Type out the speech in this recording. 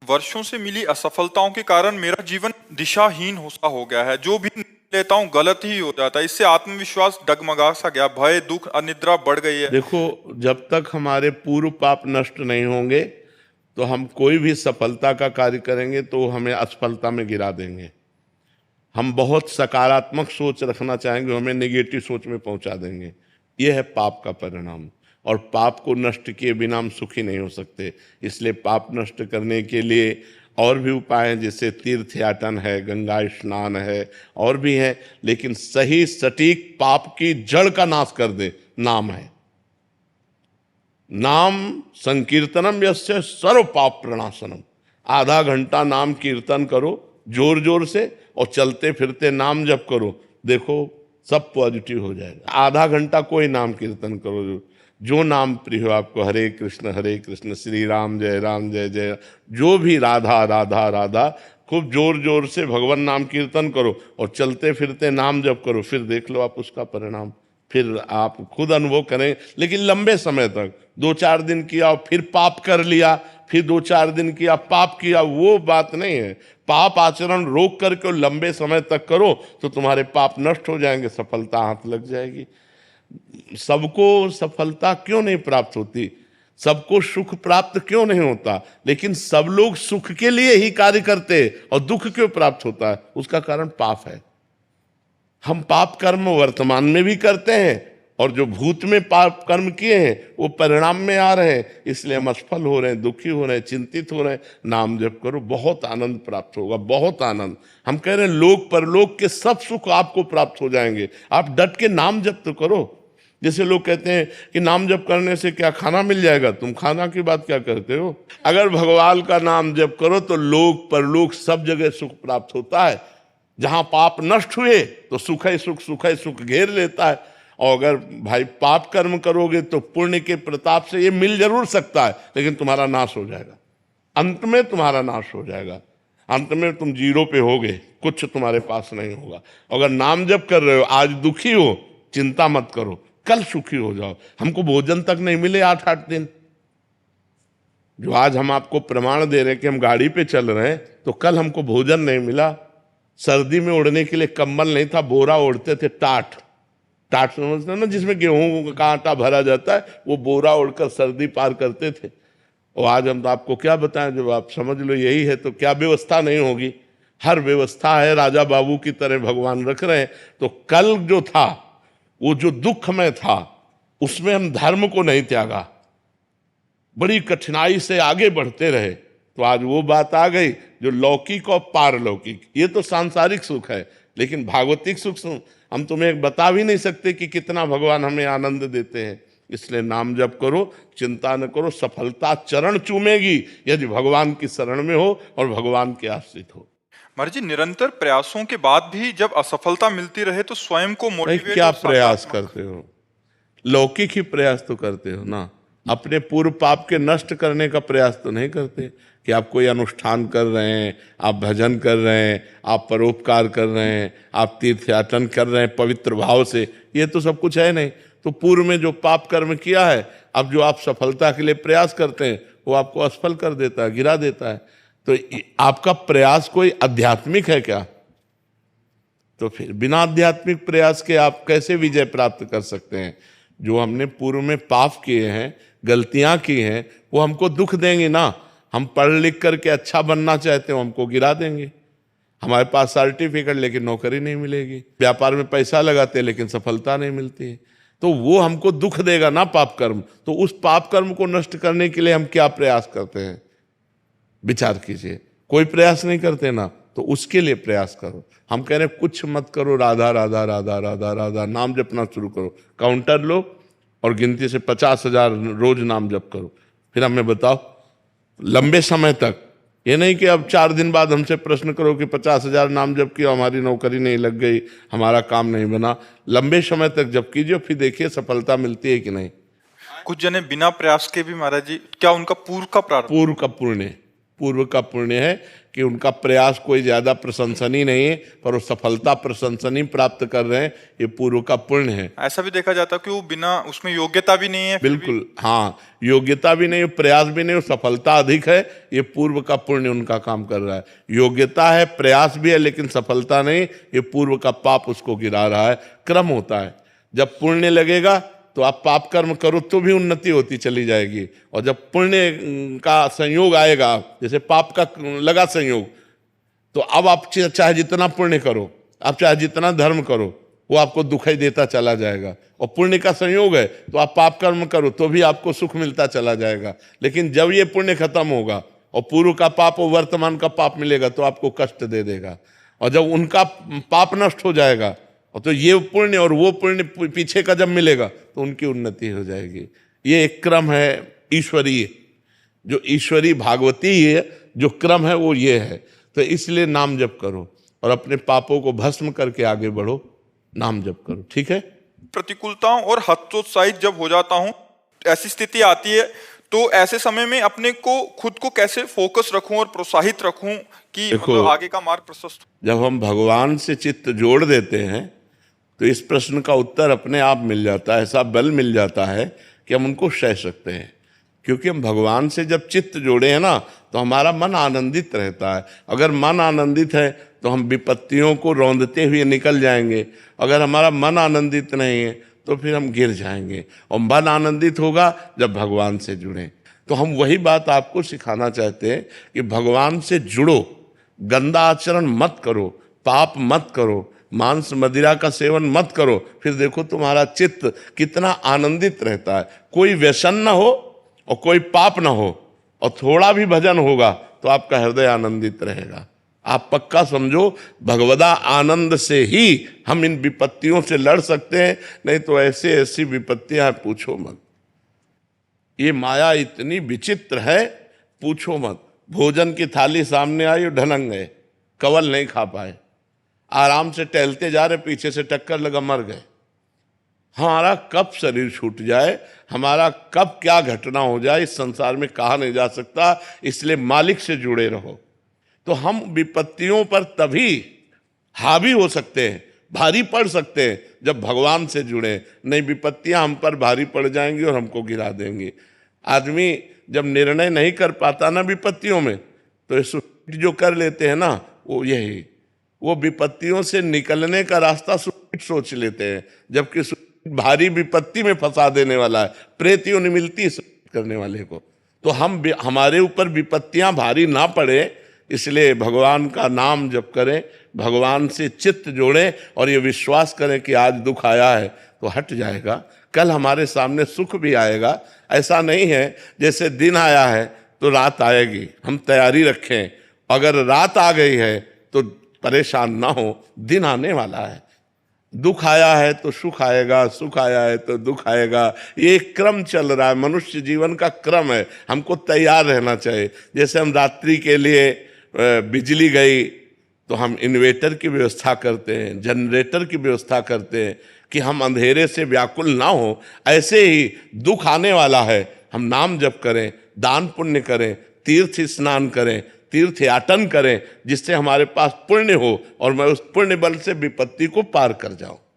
वर्षों से मिली असफलताओं के कारण मेरा जीवन दिशाहीन सा हो गया है। जो भी लेता हूँ गलत ही हो जाता है। इससे आत्मविश्वास डगमगा सा गया, भय, दुख, अनिद्रा बढ़ गई है। देखो, जब तक हमारे पूर्व पाप नष्ट नहीं होंगे तो हम कोई भी सफलता का कार्य करेंगे तो हमें असफलता में गिरा देंगे। हम बहुत सकारात्मक सोच रखना चाहेंगे, हमें नेगेटिव सोच में पहुंचा देंगे। यह है पाप का परिणाम। और पाप को नष्ट किए बिना हम सुखी नहीं हो सकते। इसलिए पाप नष्ट करने के लिए और भी उपाय हैं, जैसे तीर्थ याटन है, गंगा स्नान है, और भी है। लेकिन सही सटीक पाप की जड़ का नाश कर दे नाम है। नाम संकीर्तनम यस्य सर्व पाप प्रणाशनम। आधा घंटा नाम कीर्तन करो जोर जोर से, और चलते फिरते नाम जप करो, देखो सब पॉजिटिव हो जाएगा। आधा घंटा कोई नाम कीर्तन करो, जो नाम प्रिय हो आपको, हरे कृष्ण श्री राम जय जय, जो भी राधा राधा राधा, खूब जोर जोर से भगवान नाम कीर्तन करो और चलते फिरते नाम जप करो। फिर देख लो आप उसका परिणाम, फिर आप खुद अनुभव करें। लेकिन लंबे समय तक 2-4 दिन किया और फिर पाप कर लिया, फिर 2-4 दिन किया पाप किया, वो बात नहीं है। पाप आचरण रोक करके लंबे समय तक करो तो तुम्हारे पाप नष्ट हो जाएंगे, सफलता हाथ लग जाएगी। सबको सफलता क्यों नहीं प्राप्त होती, सबको सुख प्राप्त क्यों नहीं होता, लेकिन सब लोग सुख के लिए ही कार्य करते और दुख क्यों प्राप्त होता है? उसका कारण पाप है। हम पाप कर्म वर्तमान में भी करते हैं और जो भूत में पाप कर्म किए हैं वो परिणाम में आ रहे हैं, इसलिए हम असफल हो रहे हैं, दुखी हो रहे हैं, चिंतित हो रहे हैं। नाम जप करो, बहुत आनंद प्राप्त होगा, बहुत आनंद। हम कह रहे हैं लोक परलोक के सब सुख आपको प्राप्त हो जाएंगे। आप डट के नाम जप तो करो। जैसे लोग कहते हैं कि नाम जप करने से क्या खाना मिल जाएगा, तुम खाना की बात क्या करते हो? अगर भगवान का नाम जप करो तो लोक परलोक सब जगह सुख प्राप्त होता है। जहां पाप नष्ट हुए तो सुख ही सुख घेर लेता है। और अगर भाई पाप कर्म करोगे तो पुण्य के प्रताप से ये मिल जरूर सकता है, लेकिन तुम्हारा नाश हो जाएगा। अंत में तुम्हारा नाश हो जाएगा, अंत में तुम जीरो पे होगे, कुछ तुम्हारे पास नहीं होगा। अगर नाम जप कर रहे हो, आज दुखी हो, चिंता मत करो, कल सुखी हो जाओ। हमको भोजन तक नहीं मिले 8-8 दिन, जो आज हम आपको प्रमाण दे रहे हैं कि हम गाड़ी पे चल रहे हैं, तो कल हमको भोजन नहीं मिला। सर्दी में ओढ़ने के लिए कंबल नहीं था, बोरा ओढ़ते थे, टाट समझते हो ना, जिसमें गेहूं का आटा भरा जाता है, वो बोरा ओढ़कर सर्दी पार करते थे। और आज हम तो आपको क्या बताएं, जब आप समझ लो यही है तो क्या व्यवस्था नहीं होगी? हर व्यवस्था है, राजा बाबू की तरह भगवान रख रहे हैं। तो कल जो था वो जो दुख में था, उसमें हम धर्म को नहीं त्यागा, बड़ी कठिनाई से आगे बढ़ते रहे, तो आज वो बात आ गई जो लौकिक और पारलौकिक। ये तो सांसारिक सुख है, लेकिन भागवतिक सुख हम तुम्हें बता भी नहीं सकते कि कितना भगवान हमें आनंद देते हैं। इसलिए नाम जप करो, चिंता न करो, सफलता चरण चूमेगी यदि भगवान की शरण में हो और भगवान के आश्रित हो। महाराज जी, निरंतर प्रयासों के बाद भी जब असफलता मिलती रहे तो स्वयं को मोटिवेट क्या और प्रयास करते हो? लौकिक ही प्रयास तो करते हो ना, अपने पूर्व पाप के नष्ट करने का प्रयास तो नहीं करते कि आप कोई अनुष्ठान कर रहे हैं, आप भजन कर रहे हैं, आप परोपकार कर रहे हैं, आप तीर्थयाटन कर रहे हैं पवित्र भाव से। ये तो सब कुछ है नहीं। तो पूर्व में जो पाप कर्म किया है, अब जो आप सफलता के लिए प्रयास करते हैं, वो आपको असफल कर देता है, गिरा देता है। तो आपका प्रयास कोई आध्यात्मिक है क्या? तो फिर बिना आध्यात्मिक प्रयास के आप कैसे विजय प्राप्त कर सकते हैं? जो हमने पूर्व में पाप किए हैं, गलतियां की हैं, वो हमको दुख देंगे ना। हम पढ़ लिख करके अच्छा बनना चाहते हो, हमको गिरा देंगे। हमारे पास सर्टिफिकेट लेकिन नौकरी नहीं मिलेगी, व्यापार में पैसा लगाते हैं लेकिन सफलता नहीं मिलती है, तो वो हमको दुख देगा ना पाप कर्म। तो उस पाप कर्म को नष्ट करने के लिए हम क्या प्रयास करते हैं, विचार कीजिए। कोई प्रयास नहीं करते ना, तो उसके लिए प्रयास करो। हम कह रहे हैं कुछ मत करो, राधा राधा राधा राधा राधा नाम जपना शुरू करो। काउंटर लो और गिनती से 50,000 रोज नाम जप करो। फिर हमें बताओ लंबे समय तक, ये नहीं कि अब 4 दिन बाद हमसे प्रश्न करो कि 50,000 नाम जप किया, हमारी नौकरी नहीं लग गई, हमारा काम नहीं बना। लंबे समय तक जप कीजिए, फिर देखिए सफलता मिलती है कि नहीं। कुछ जने बिना प्रयास के भी महाराज जी, क्या उनका पूर्व का प्रारब्ध, पूर्व का पुण्य, पूर्व का पुण्य है कि उनका प्रयास कोई ज्यादा प्रशंसनीय नहीं है, पर वो सफलता प्रशंसनीय प्राप्त कर रहे हैं, ये पूर्व का पुण्य है। ऐसा भी देखा जाता है कि वो बिना उसमें योग्यता भी नहीं है, फिर भी बिल्कुल, हाँ, योग्यता भी नहीं, प्रयास भी नहीं, सफलता अधिक है, ये पूर्व का पुण्य उनका काम कर रहा है। योग्यता है, प्रयास भी है, लेकिन सफलता नहीं, ये पूर्व का पाप उसको गिरा रहा है। क्रम होता है, जब पुण्य लगेगा तो आप पाप कर्म करो तो भी उन्नति होती चली जाएगी, और जब पुण्य का संयोग आएगा, जैसे पाप का लगा संयोग, तो अब आप चाहे जितना पुण्य करो, आप चाहे जितना धर्म करो, वो आपको दुखाई देता चला जाएगा। और पुण्य का संयोग है तो आप पाप कर्म करो तो भी आपको सुख मिलता चला जाएगा। लेकिन जब ये पुण्य खत्म होगा और पूर्व का पाप और वर्तमान का पाप मिलेगा तो आपको कष्ट दे देगा। और जब उनका पाप नष्ट हो जाएगा और तो ये पुण्य और वो पुण्य पीछे का जब मिलेगा तो उनकी उन्नति हो जाएगी। ये एक क्रम है ईश्वरीय, जो ईश्वरी भागवती है जो क्रम है वो ये है। तो इसलिए नाम जप करो और अपने पापों को भस्म करके आगे बढ़ो, नाम जप करो, ठीक है। प्रतिकूलताओं और हतोत्साहित जब हो जाता हूँ, ऐसी स्थिति आती है, तो ऐसे समय में अपने को खुद को कैसे फोकस रखूं और प्रोत्साहित रखूं कि मतलब आगे का मार्ग प्रशस्त हो। जब हम भगवान से चित्त जोड़ देते हैं तो इस प्रश्न का उत्तर अपने आप मिल जाता है, ऐसा बल मिल जाता है कि हम उनको सह सकते हैं। क्योंकि हम भगवान से जब चित्त जोड़े हैं ना तो हमारा मन आनंदित रहता है। अगर मन आनंदित है तो हम विपत्तियों को रौंदते हुए निकल जाएंगे। अगर हमारा मन आनंदित नहीं है तो फिर हम गिर जाएंगे। और मन आनंदित होगा जब भगवान से जुड़ें। तो हम वही बात आपको सिखाना चाहते हैं कि भगवान से जुड़ो, गंदा आचरण मत करो, पाप मत करो, मांस मदिरा का सेवन मत करो, फिर देखो तुम्हारा चित्त कितना आनंदित रहता है। कोई व्यसन ना हो और कोई पाप ना हो और थोड़ा भी भजन होगा तो आपका हृदय आनंदित रहेगा। आप पक्का समझो, भगवदा आनंद से ही हम इन विपत्तियों से लड़ सकते हैं, नहीं तो ऐसे ऐसी विपत्तियां पूछो मत। ये माया इतनी विचित्र है, पूछो मत। भोजन की थाली सामने आई और ढलक गए, कवल नहीं खा पाए, आराम से टहलते जा रहे, पीछे से टक्कर लगा, मर गए। हमारा कब शरीर छूट जाए, हमारा कब क्या घटना हो जाए, इस संसार में कहा नहीं जा सकता। इसलिए मालिक से जुड़े रहो। तो हम विपत्तियों पर तभी हावी हो सकते हैं, भारी पड़ सकते हैं, जब भगवान से जुड़े। नहीं, विपत्तियां हम पर भारी पड़ जाएंगी और हमको गिरा देंगी। आदमी जब निर्णय नहीं कर पाता ना विपत्तियों में, तो सुसाइड जो कर लेते हैं ना, वो यही, वो विपत्तियों से निकलने का रास्ता सुसाइड सोच लेते हैं, जबकि भारी विपत्ति में फंसा देने वाला है। प्रेत योनि मिलती है करने वाले को। तो हमारे ऊपर विपत्तियां भारी ना पड़े, इसलिए भगवान का नाम जप करें, भगवान से चित्त जोड़ें और ये विश्वास करें कि आज दुख आया है तो हट जाएगा, कल हमारे सामने सुख भी आएगा। ऐसा नहीं है जैसे दिन आया है तो रात आएगी, हम तैयारी रखें। अगर रात आ गई है तो परेशान ना हो, दिन आने वाला है। दुख आया है तो सुख आएगा, सुख आया है तो दुख आएगा। ये क्रम चल रहा है, मनुष्य जीवन का क्रम है। हमको तैयार रहना चाहिए। जैसे हम रात्रि के लिए बिजली गई तो हम इन्वेटर की व्यवस्था करते हैं, जनरेटर की व्यवस्था करते हैं कि हम अंधेरे से व्याकुल ना हो। ऐसे ही दुख आने वाला है, हम नाम जप करें, दान पुण्य करें, तीर्थ स्नान करें, तीर्थ याटन करें, जिससे हमारे पास पुण्य हो और मैं उस पुण्य बल से विपत्ति को पार कर जाऊं।